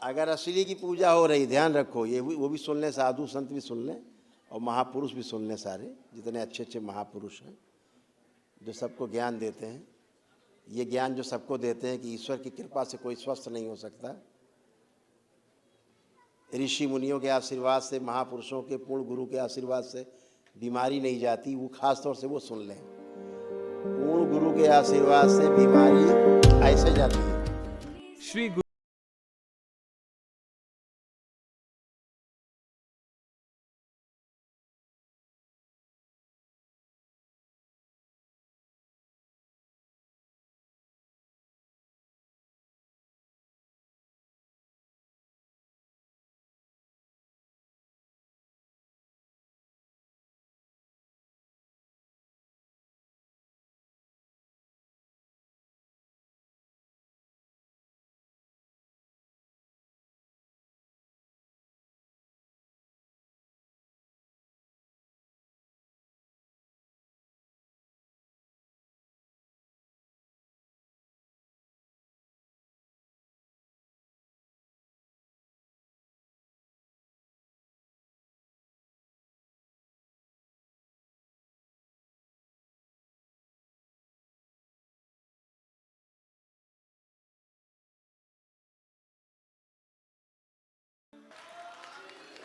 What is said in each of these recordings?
अगर असली की पूजा हो रही, ध्यान रखो, वो भी सुन लें, साधु संत भी सुन लें और महापुरुष भी सुन लें, सारे जितने अच्छे अच्छे महापुरुष हैं जो सबको ज्ञान देते हैं। ये ज्ञान जो सबको देते हैं कि ईश्वर की कृपा से कोई स्वस्थ नहीं हो सकता, ऋषि मुनियों के आशीर्वाद से, महापुरुषों के पूर्ण गुरु के आशीर्वाद से बीमारी नहीं जाती, वो खास तौर से वो सुन लें। पूर्ण गुरु के आशीर्वाद से बीमारी ऐसे जाती है। श्री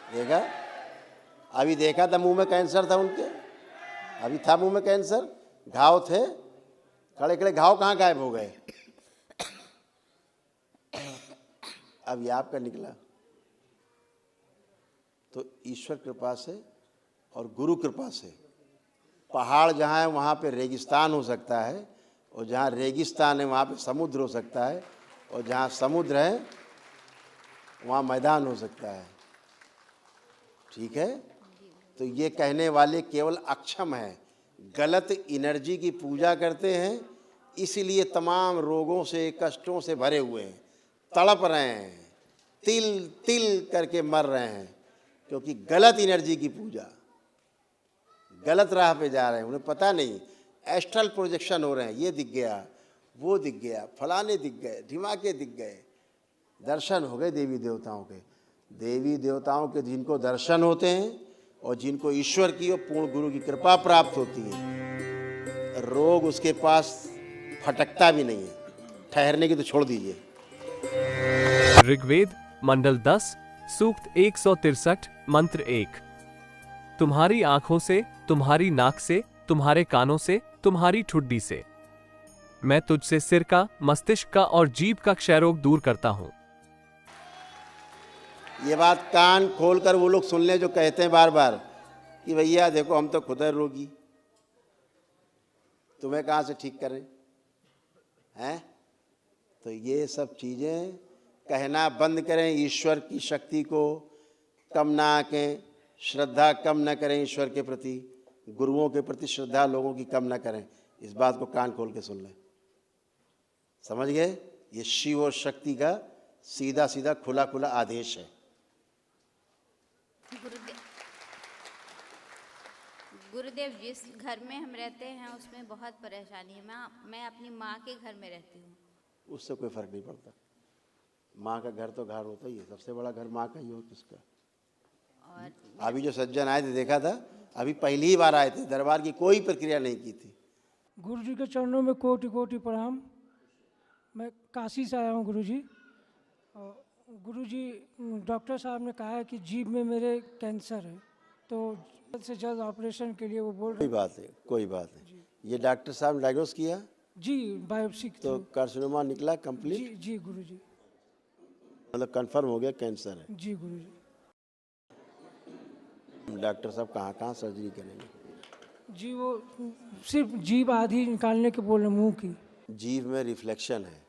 देखा, अभी देखा था मुंह में कैंसर था उनके, अभी था मुंह में कैंसर, घाव थे, खड़े खड़े घाव कहाँ गायब हो गए, अब ये आपका निकला। तो ईश्वर कृपा से और गुरु कृपा से पहाड़ जहाँ है वहाँ पे रेगिस्तान हो सकता है, और जहाँ रेगिस्तान है वहाँ पे समुद्र हो सकता है, और जहाँ समुद्र है वहाँ मैदान हो सकता है। ठीक है, तो ये कहने वाले केवल अक्षम हैं, गलत एनर्जी की पूजा करते हैं, इसलिए तमाम रोगों से, कष्टों से भरे हुए हैं, तड़प रहे हैं, तिल तिल करके मर रहे हैं, क्योंकि गलत एनर्जी की पूजा, गलत राह पे जा रहे हैं, उन्हें पता नहीं। एस्ट्रल प्रोजेक्शन हो रहे हैं, ये दिख गया, वो दिख गया, फलाने दिख गए, ढिमाके दिख गए, दर्शन हो गए देवी देवताओं के। देवी देवताओं के जिनको दर्शन होते हैं और जिनको ईश्वर की और पूर्ण गुरु की कृपा प्राप्त होती है, रोग उसके पास फटकता भी नहीं है, ठहरने की तो छोड़ दीजिए। ऋग्वेद मंडल 10 सूक्त 163 मंत्र 1। तुम्हारी आंखों से, तुम्हारी नाक से, तुम्हारे कानों से, तुम्हारी ठुड्डी से मैं तुझसे सिर का, मस्तिष्क का और जीभ का क्षय रोग दूर करता हूं। ये बात कान खोलकर वो लोग सुन लें जो कहते हैं बार बार कि भैया देखो हम तो खुद है रोगी, तुम्हें कहाँ से ठीक करें हैं। तो ये सब चीज़ें कहना बंद करें, ईश्वर की शक्ति को कम ना आंकें, श्रद्धा कम न करें ईश्वर के प्रति, गुरुओं के प्रति श्रद्धा लोगों की कम न करें। इस बात को कान खोल के सुन लें, समझ गए। ये शिव और शक्ति का सीधा सीधा खुला खुला आदेश है। गुरुदेव, जिस घर में हम रहते हैं उसमें बहुत परेशानी है। मैं अपनी माँ के घर में रहती हूँ। उससे कोई फर्क नहीं पड़ता, माँ का घर तो घर होता ही है, सबसे बड़ा घर माँ का ही हो किसका। और अभी जो सज्जन आए थे देखा था, अभी पहली ही बार आए थे, दरबार की कोई प्रक्रिया नहीं की थी। गुरु जी के चरणों में कोटि कोटि प्रणाम। मैं काशी से आया हूँ गुरु जी। और गुरु जी, डॉक्टर साहब ने कहा है कि जीभ में मेरे कैंसर है, तो जल्द से जल्द ऑपरेशन के लिए वो बोल रहे कोई बात है, कोई बात है। ये डॉक्टर साहब ने डायग्नोस किया जी, बायोप्सी के तो थ्रू। कार्सिनोमा निकला कंप्लीट, जी जी गुरु जी। मतलब कंफर्म हो गया कैंसर है। जी गुरु जी। डॉक्टर साहब कहाँ कहाँ सर्जरी करेंगे? जी वो सिर्फ जीभ आधी निकालने के बोल रहे, मुंह की। जीभ में रिफ्लेक्शन है।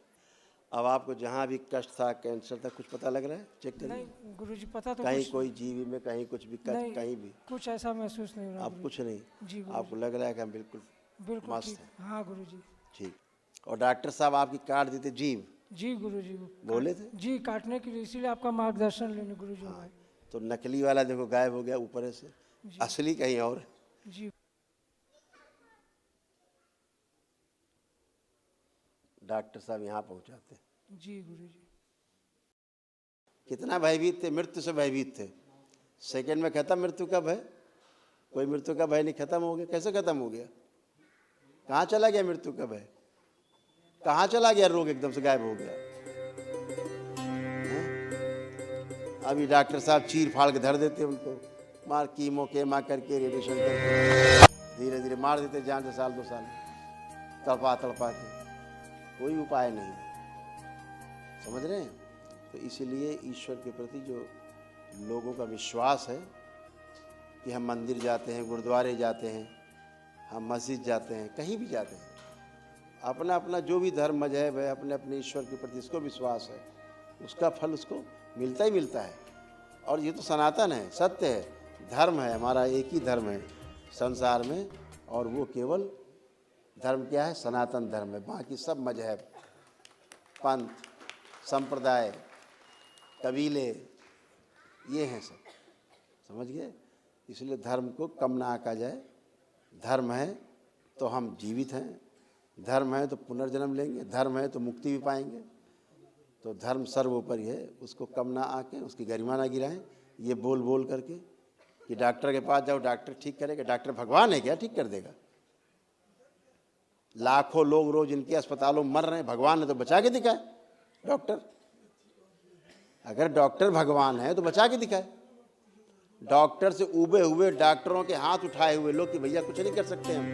अब आपको जहाँ भी कष्ट था, कैंसर था, कुछ पता लग रहा है? चेक करिए। नहीं गुरु जी, पता तो कहीं कुछ कोई जीभ में कहीं कुछ भी नहीं, कहीं भी कुछ ऐसा महसूस नहीं हो रहा आप गुरु कुछ नहीं, जी गुरु आपको लग रहा है कि हम बिल्कुल बिल्कुल मस्त ठीक। है। हाँ गुरु जी। ठीक। और डॉक्टर साहब आपकी काट देते जीभ, जी गुरु जी। बोले थे जी, काटने के लिए, इसीलिए आपका मार्गदर्शन लेने गुरु जी आए। तो नकली वाला देखो गायब हो गया ऊपर से, असली कहीं और है। जी डॉक्टर साहब यहाँ पहुँचाते हैं। जी गुरु जी। कितना भयभीत थे, मृत्यु से भयभीत थे। सेकंड में खत्म मृत्यु का भय, कोई मृत्यु का भय नहीं, खत्म हो गया। कैसे खत्म हो गया? कहाँ चला गया मृत्यु का भय? कहाँ चला गया रोग? एकदम से गायब हो गया। अभी डॉक्टर साहब चीर फाड़ के धर देते उनको, मार कीमो केमा करके, रेडिएशन करके, धीरे धीरे मार देते जान से, साल 2 साल तड़पा तड़पा के। कोई उपाय नहीं, समझ रहे हैं? तो इसीलिए ईश्वर के प्रति जो लोगों का विश्वास है कि हम मंदिर जाते हैं, गुरुद्वारे जाते हैं, हम मस्जिद जाते हैं, कहीं भी जाते हैं, अपना अपना जो भी धर्म मजहब है, अपने अपने ईश्वर के प्रति इसको विश्वास है, उसका फल उसको मिलता ही मिलता है। और ये तो सनातन है, सत्य है, धर्म है, हमारा एक ही धर्म है संसार में, और वो केवल धर्म क्या है? सनातन धर्म है। बाकी सब मजहब, पंथ, संप्रदाय, कबीले, ये हैं सब, समझ गए? इसलिए धर्म को कम ना आका जाए। धर्म है तो हम जीवित हैं, धर्म है तो पुनर्जन्म लेंगे, धर्म है तो मुक्ति भी पाएंगे। तो धर्म सर्वोपरि है, उसको कम ना आके, उसकी गरिमा ना गिराएं। ये बोल बोल करके कि डॉक्टर के पास जाओ, डॉक्टर ठीक करेगा। डॉक्टर भगवान है क्या? ठीक कर देगा? लाखों लोग रोज इनके अस्पतालों में मर रहे हैं, भगवान ने तो बचा के दिखाए। डॉक्टर, अगर डॉक्टर भगवान है तो बचा के दिखाए। डॉक्टर से उबे हुए, डॉक्टरों के हाथ उठाए हुए लोग कि भैया कुछ नहीं कर सकते हम,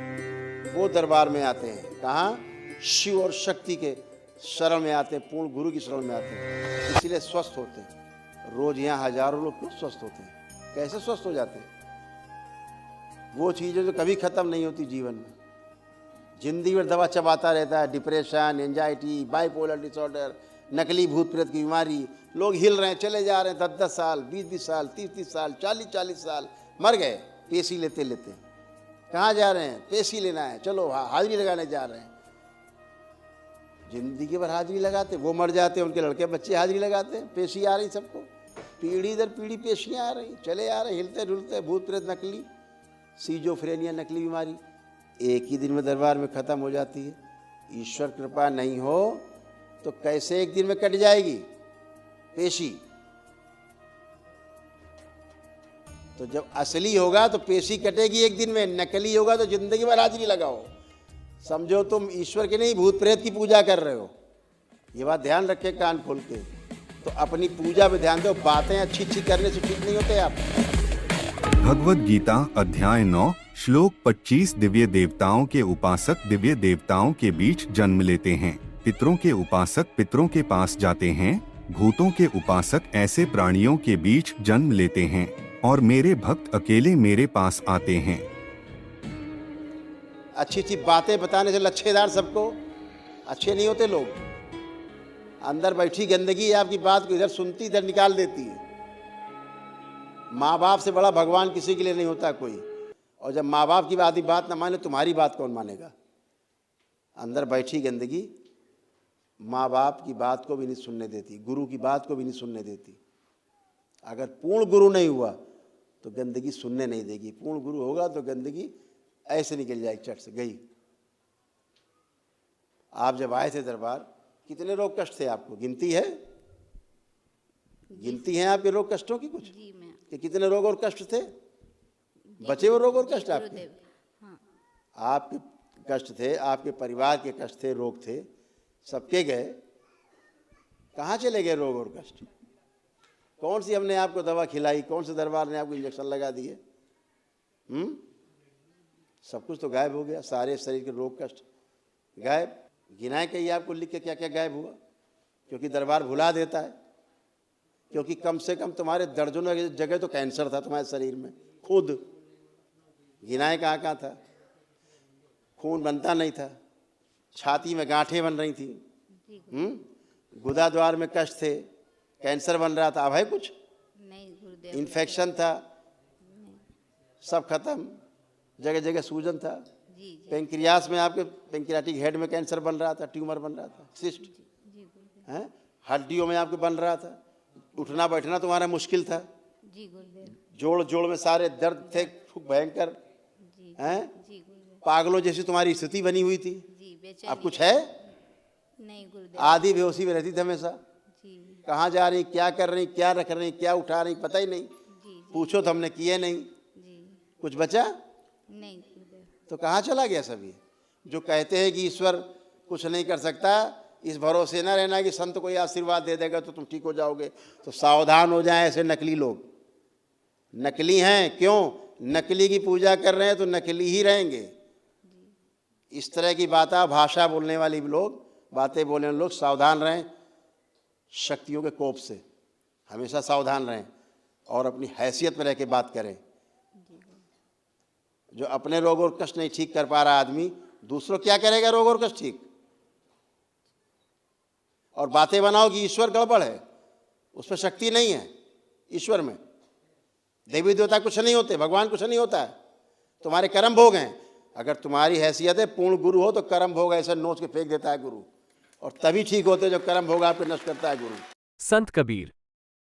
वो दरबार में आते हैं। कहाँ? शिव और शक्ति के शरण में आते हैं, पूर्ण गुरु की शरण में आते हैं, इसीलिए स्वस्थ होते हैं। रोज यहाँ हजारों लोग क्यों स्वस्थ होते हैं? कैसे स्वस्थ हो जाते हैं? वो चीज़ें जो कभी खत्म नहीं होती जीवन में। जिंदगी भर दवा चबाता रहता है, डिप्रेशन, एंजाइटी, बाइपोलर डिसऑर्डर, नकली भूत प्रेत की बीमारी। लोग हिल रहे हैं, चले जा रहे हैं, 10-10 साल, 20-20 साल, 30-30 साल, 40-40 साल, मर गए पेशी लेते लेते। कहाँ जा रहे हैं? पेशी लेना है, चलो हाजिरी लगाने जा रहे हैं। जिंदगी भर हाजिरी लगाते, वो मर जाते हैं, उनके लड़के बच्चे हाजिरी लगाते हैं। पेशी आ रही सबको, पीढ़ी दर पीढ़ी पेशियाँ आ रही, चले आ रहे, हिलते डुलते, भूत प्रेत नकली, सीजोफ्रेनिया नकली बीमारी एक ही दिन में दरबार में ख़त्म हो जाती है। ईश्वर कृपा नहीं हो तो कैसे एक दिन में कट जाएगी पेशी? तो जब असली होगा तो पेशी कटेगी एक दिन में, नकली होगा तो जिंदगी भर हाजिरी लगाओ। समझो तुम ईश्वर के नहीं, भूत प्रेत की पूजा कर रहे हो। ये बात ध्यान रखे कान खोल के। तो अपनी पूजा पे ध्यान दो, बातें अच्छी अच्छी करने से ठीक नहीं होते आप। भगवद गीता अध्याय 9 श्लोक 25। दिव्य देवताओं के उपासक दिव्य देवताओं के बीच जन्म लेते हैं, पितरों के उपासक पितरों के पास जाते हैं, भूतों के उपासक ऐसे प्राणियों के बीच जन्म लेते हैं, और मेरे भक्त अकेले मेरे पास आते हैं। अच्छी अच्छी बातें बताने से लच्छेदार सबको अच्छे नहीं होते लोग। अंदर बैठी गंदगी आपकी बात को इधर सुनती इधर निकाल देती है। माँ बाप से बड़ा भगवान किसी के लिए नहीं होता कोई। और जब माँ बाप की आदि बात ना माने, तुम्हारी बात कौन मानेगा? अंदर बैठी गंदगी माँ बाप की बात को भी नहीं सुनने देती, गुरु की बात को भी नहीं सुनने देती। अगर पूर्ण गुरु नहीं हुआ तो गंदगी सुनने नहीं देगी, पूर्ण गुरु होगा तो गंदगी ऐसे निकल जाएगी, चट से गई। आप जब आए थे दरबार, कितने रोग कष्ट थे आपको? गिनती है? गिनती है आपके रोग कष्टों की कुछ? जी मैं कि कितने रोग और कष्ट थे? बचे हुए रोग और कष्ट आपके? गुरुदेव, हाँ आपके कष्ट थे, आपके परिवार के कष्ट थे, रोग थे, सबके गए। कहाँ चले गए रोग और कष्ट? कौन सी हमने आपको दवा खिलाई? कौन से दरबार ने आपको इंजेक्शन लगा दिए? सब कुछ तो गायब हो गया, सारे शरीर के रोग कष्ट गायब। गिनाए कहिए आपको लिख के क्या क्या गायब हुआ? क्योंकि दरबार भुला देता है। क्योंकि कम से कम तुम्हारे दर्जनों जगह तो कैंसर था तुम्हारे शरीर में, खुद गिनाए कहाँ कहाँ था। खून बनता नहीं था, छाती में गांठें बन रही थी, गुदा द्वार में कष्ट थे, कैंसर बन रहा था। अब है कुछ? नहीं गुरुदेव, इन्फेक्शन था, सब खत्म। जगह जगह सूजन था। जी जी पेंक्रियास में आपके पेंक्रियाटिक हेड में कैंसर बन रहा था, ट्यूमर बन रहा था, सिस्ट जी गुरुदेव, है, हड्डियों में आपके बन रहा था, उठना बैठना तुम्हारा मुश्किल था, जी गुरुदेव, जोड़ जोड़ में सारे दर्द थे खूब भयंकर, जी हैं, जी गुरुदेव, पागलों जैसी तुम्हारी स्थिति बनी हुई थी। जी अब बेचैनी कुछ है? नहीं गुरुदेव, आधी बेहोशी में रहती थी हमेशा। जी कहाँ जा रही, क्या कर रही, क्या रख रही, क्या उठा रही, पता ही नहीं। जी पूछो तो हमने किए नहीं, जी कुछ बचा नहीं गुरुदेव। तो कहाँ चला गया सभी। जो कहते हैं कि ईश्वर कुछ नहीं कर सकता, इस भरोसे न रहना कि संत कोई आशीर्वाद दे देगा तो तुम ठीक हो जाओगे। तो सावधान हो जाएं ऐसे नकली लोग। नकली हैं, क्यों? नकली की पूजा कर रहे हैं तो नकली ही रहेंगे। इस तरह की भाषा बोलने वाली लोग, बातें बोलने वाले लोग सावधान रहें। शक्तियों के कोप से हमेशा सावधान रहें और अपनी हैसियत में रह के बात करें। जो अपने रोग और कष्ट नहीं ठीक कर पा रहा आदमी, दूसरों क्या करेगा रोग और कष्ट ठीक। और बातें बनाओ कि ईश्वर गड़बड़ है, उसमें शक्ति नहीं है। ईश्वर में देवी देवता कुछ नहीं होते, भगवान कुछ नहीं होता है, तुम्हारे कर्म भोग हैं। अगर तुम्हारी हैसियत है पूर्ण गुरु हो तो कर्म भोग ऐसे नोच के फेंक देता है गुरु, और तभी ठीक होते जब कर्म भोग आपके नष्ट करता है गुरु। संत कबीर,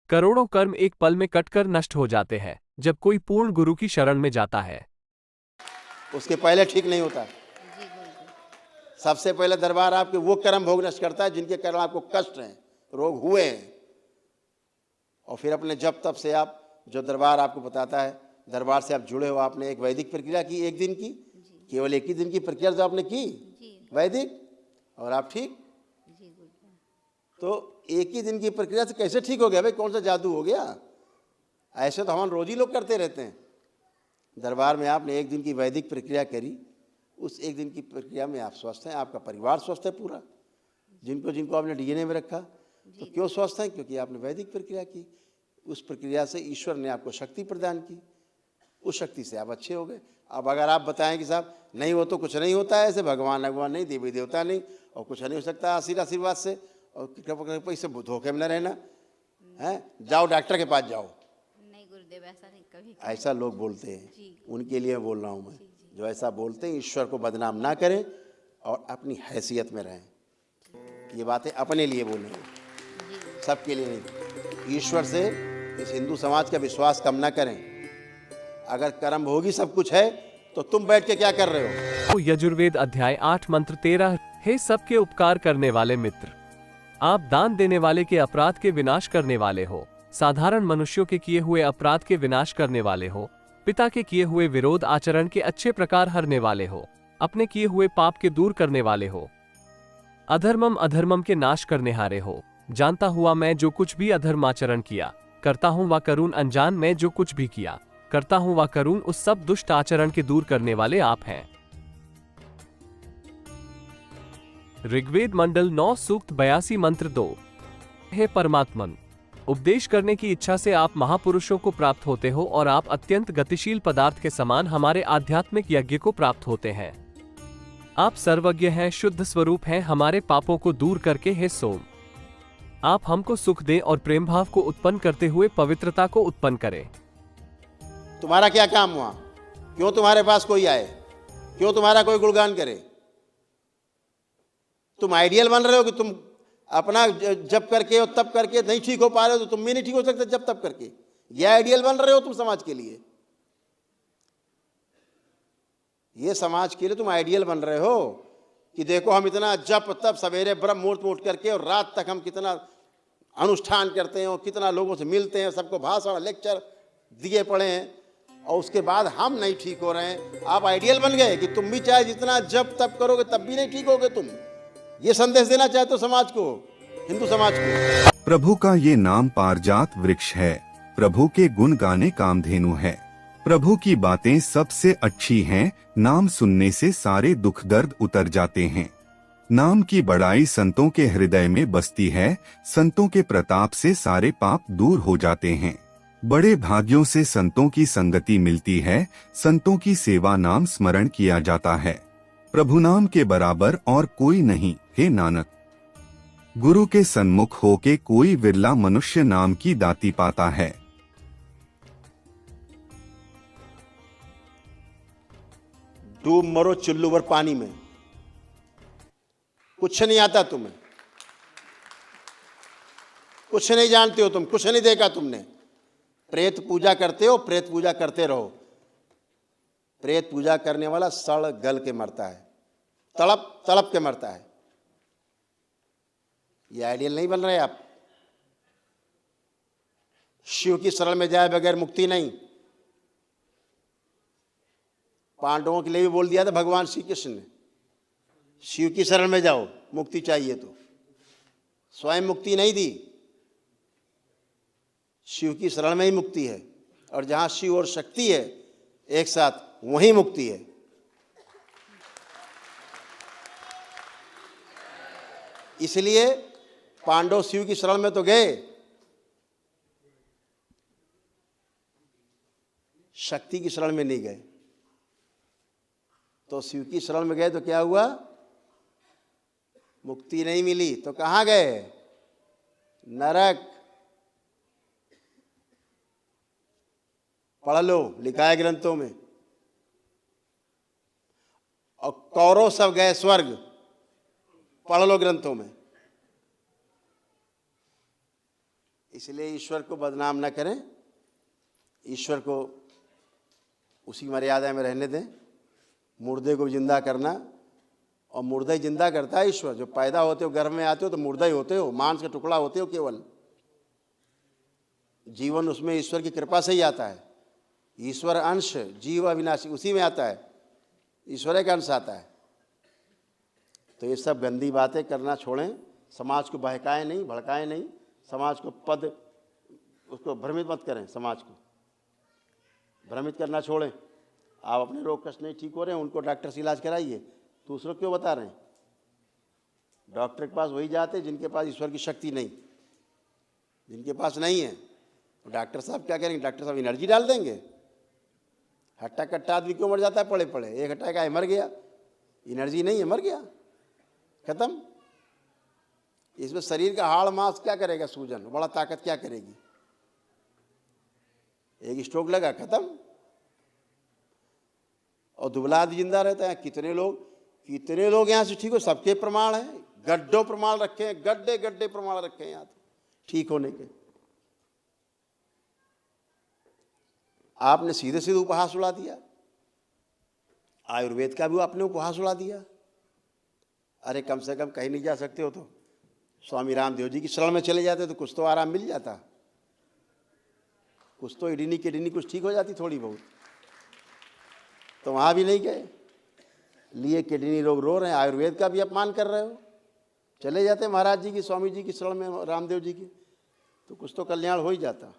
करोड़ों कर्म एक पल में कटकर नष्ट हो जाते हैं जब कोई पूर्ण गुरु की शरण में जाता है। उसके पहले ठीक नहीं होता। जी गुरुदेव। सबसे पहले दरबार आपके वो कर्म भोग नष्ट करता है जिनके कर्म आपको कष्ट हैं, रोग हुए हैं। और फिर अपने जब तब से आप, जो दरबार आपको बताता है, दरबार से आप जुड़े हो, आपने एक वैदिक प्रक्रिया की, एक दिन की, केवल एक ही दिन की प्रक्रिया जो आपने की वैदिक, और आप ठीक। जी गुरुदेव। तो एक ही दिन की प्रक्रिया से कैसे ठीक हो गया भाई? कौन सा जादू हो गया? ऐसे तो हम रोज ही लोग करते रहते हैं। दरबार में आपने एक दिन की वैदिक प्रक्रिया करी, उस एक दिन की प्रक्रिया में आप स्वस्थ हैं, आपका परिवार स्वस्थ है पूरा। जिनको जिनको आपने डीएनए में रखा, तो क्यों स्वस्थ हैं? क्योंकि आपने वैदिक प्रक्रिया की। उस प्रक्रिया से ईश्वर ने आपको शक्ति प्रदान की, उस शक्ति से आप अच्छे हो गए। अब अगर आप बताएं कि साहब नहीं, वो तो कुछ नहीं होता है, ऐसे भगवान भगवान नहीं, देवी देवता नहीं, और कुछ नहीं हो सकता आशीर्वाद से, और इससे धोखे में न रहना है, जाओ डॉक्टर के पास जाओ। नहीं गुरुदेव, ऐसा नहीं कभी। ऐसा लोग बोलते हैं, जी। उनके लिए बोल रहा हूँ मैं। जो ऐसा बोलते हैं, ईश्वर को बदनाम ना करें और अपनी हैसियत में रहें। ये बातें अपने लिए बोलेंगे, सबके लिए नहीं। ईश्वर से इस हिंदू समाज का विश्वास कम ना करें। अगर कर्म भोगी सब कुछ है तो तुम बैठ के क्या कर रहे हो? तो यजुर्वेद अध्याय 8 मंत्र 13। हे सबके उपकार करने वाले मित्र, आप दान देने वाले के अपराध के विनाश करने वाले हो, साधारण मनुष्यों के किए हुए अपराध के विनाश करने वाले हो, पिता के किए हुए विरोध आचरण के अच्छे प्रकार हरने वाले हो, अपने किए हुए पाप के दूर करने वाले हो, अधर्मम अधर्मम के नाश करने हारे हो। जानता हुआ मैं जो कुछ भी अधर्माचरण किया करता हूँ व करूँ, अनजान मैं जो कुछ भी किया करता हूँ व करूँ, उस सब दुष्ट आचरण के दूर करने वाले आप हैं। ऋग्वेद मंडल 9 सूक्त 82 मंत्र 2। हे परमात्मन, उपदेश करने की इच्छा से आप महापुरुषों को प्राप्त होते हो और आप अत्यंत गतिशील पदार्थ के समान हमारे आध्यात्मिक यज्ञ को प्राप्त होते हैं। आप सर्वज्ञ हैं, शुद्ध स्वरूप हैं, हमारे पापों को दूर करके हे सोम, आप हमको सुख दें और प्रेम भाव को उत्पन्न करते हुए पवित्रता को उत्पन्न करें। तुम्हारा क्या काम हुआ? क्यों तुम्हारे पास कोई आए? क्यों तुम्हारा कोई गुणगान करे? तुम आइडियल बन रहे हो कि तुम अपना जब करके और तब करके नहीं ठीक हो पा रहे हो, तो तुम भी नहीं ठीक हो सकते जब तब करके। ये आइडियल बन रहे हो तुम समाज के लिए। ये समाज के लिए तुम आइडियल बन रहे हो कि देखो हम इतना जप तप सवेरे ब्रह्म मुहूर्त में उठ करके और रात तक हम कितना अनुष्ठान करते हैं और कितना लोगों से मिलते हैं, सबको भाषण लेक्चर दिए पड़े हैं, और उसके बाद हम नहीं ठीक हो रहे हैं। आप आइडियल बन गए कि तुम भी चाहे जितना जप तप करोगे तब भी नहीं ठीक होगे तुम। ये संदेश देना चाहते हो समाज को, हिंदू समाज को। प्रभु का ये नाम पारिजात वृक्ष है, प्रभु के गुण गाने कामधेनु है। प्रभु की बातें सबसे अच्छी हैं, नाम सुनने से सारे दुख दर्द उतर जाते हैं। नाम की बड़ाई संतों के हृदय में बसती है, संतों के प्रताप से सारे पाप दूर हो जाते हैं। बड़े भाग्यों से संतों की संगति मिलती है, संतों की सेवा नाम स्मरण किया जाता है। प्रभु नाम के बराबर और कोई नहीं, हे नानक। गुरु के सन्मुख होके कोई विरला मनुष्य नाम की दाती पाता है। डूब मरो चुल्लू भर पानी में, कुछ नहीं आता तुम्हें, कुछ नहीं जानते हो तुम, कुछ नहीं देखा तुमने। प्रेत पूजा करते हो, प्रेत पूजा करते रहो। प्रेत पूजा करने वाला सड़ गल के मरता है, तड़प तड़प के मरता है। ये आइडियल नहीं बन रहे आप। शिव की शरण में जाए बगैर मुक्ति नहीं। पांडवों के लिए भी बोल दिया था भगवान श्री कृष्ण ने, शिव की शरण में जाओ, मुक्ति चाहिए तो। स्वयं मुक्ति नहीं दी, शिव की शरण में ही मुक्ति है, और जहां शिव और शक्ति है एक साथ, वहीं मुक्ति है। इसलिए पांडव शिव की शरण में तो गए, शक्ति की शरण में नहीं गए। तो शिव की शरण में गए तो क्या हुआ? मुक्ति नहीं मिली। तो कहां गए? नरक। पढ़ लो, लिखा है ग्रंथों में। और कौरव सब गए स्वर्ग, पढ़ लो ग्रंथों में। इसलिए ईश्वर को बदनाम न करें, ईश्वर को उसी मर्यादा में रहने दें। मुर्दे को जिंदा करना, और मुर्दा ही जिंदा करता है ईश्वर। जो पैदा होते हो, गर्भ में आते हो तो मुर्दा ही होते हो, मांस का टुकड़ा होते हो केवल। जीवन उसमें ईश्वर की कृपा से ही आता है। ईश्वर अंश, जीव अविनाशी, उसी में आता है, ईश्वर का अंश आता है। तो ये सब गंदी बातें करना छोड़ें, समाज को बहकाएं नहीं, भड़काएं नहीं, समाज को उसको भ्रमित मत करें। समाज को भ्रमित करना छोड़ें। आप अपने रोग कष्ट नहीं ठीक हो रहे हैं, उनको डॉक्टर से इलाज कराइए। दूसरों क्यों बता रहे हैं? डॉक्टर के पास वही जाते जिनके पास ईश्वर की शक्ति नहीं, जिनके पास नहीं है। तो डॉक्टर साहब क्या करेंगे? डॉक्टर साहब एनर्जी डाल देंगे। हट्टा कट्टा आदमी क्यों मर जाता है? पड़े पड़े एक हट्टा का मर गया, एनर्जी नहीं है, मर गया, खत्म। इसमें शरीर का हाड़ मांस क्या करेगा? सूजन, बड़ा ताकत क्या करेगी? एक स्ट्रोक लगा, खत्म। और दुबला आदमी जिंदा रहता है। कितने लोग यहाँ से ठीक हो, सबके प्रमाण है, गड्ढों प्रमाण रखे हैं, गड्ढे गड्ढे प्रमाण रखे हैं यहाँ तो ठीक होने के। आपने सीधे सीधे उपहास उड़ा दिया, आयुर्वेद का भी आपने उपहास उड़ा दिया। अरे कम से कम कहीं नहीं जा सकते हो तो स्वामी रामदेव जी की शरण में चले जाते तो कुछ तो आराम मिल जाता, कुछ तो किडनी कुछ ठीक हो जाती थोड़ी बहुत। तो वहाँ भी नहीं गए, लिए किडनी लोग रो रहे हैं, आयुर्वेद का भी अपमान कर रहे हो। चले जाते महाराज जी की, स्वामी जी की शरण में, रामदेव जी की, तो कुछ तो कल्याण हो ही जाता।